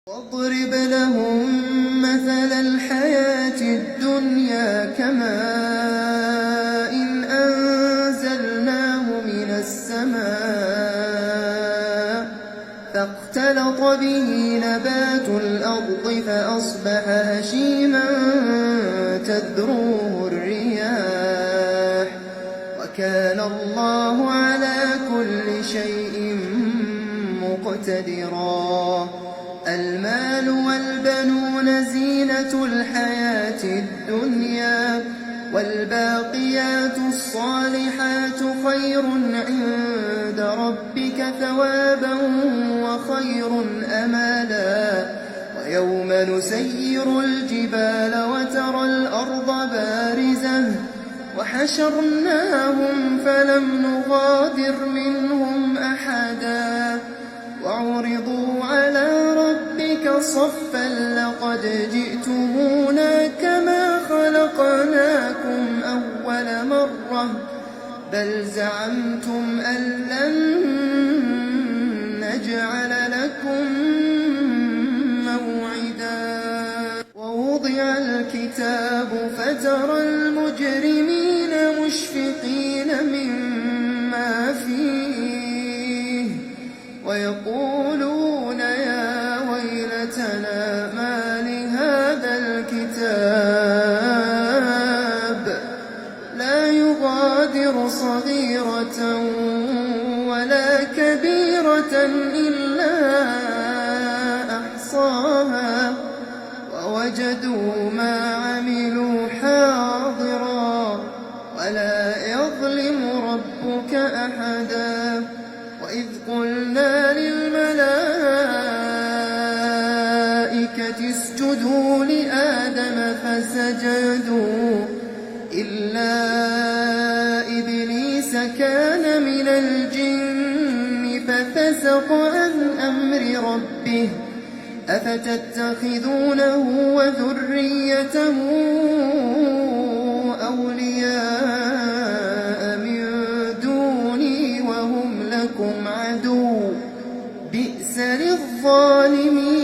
واضرب لهم مثل الحياة الدنيا كماء أنزلناه من السماء فاختلط به نبات الأرض فأصبح هشيما تذروه الرياح وكان الله على كل شيء مقتدرا. المال والبنون زينة الحياة الدنيا والباقيات الصالحات خير عند ربك ثوابا وخير أملا. ويوم نسير الجبال وترى الأرض بارزة وحشرناهم فلم نغادر منهم أحدا وعرضوا على ربك صفا لقد جئتمونا كما خلقناكم أول مرة بل زعمتم أن لن نجعل لكم موعدا. ووضع الكتاب فترى المجرمين مشفقين مما فيه ويقولون يا ويلتنا ما لهذا الكتاب لا يغادر صغيرة ولا كبيرة إلا أحصاها ووجدوا ما عملوا حاضرا ولا يظلم ربك أحدا. وإذ قلنا للملائكة اسجدوا لآدم فسجدوا إلا إبليس كان من الجن ففسق عن أمر ربه أفتتخذونه وذريته أولياء من دوني وهم لكم عدو بئس للظالمين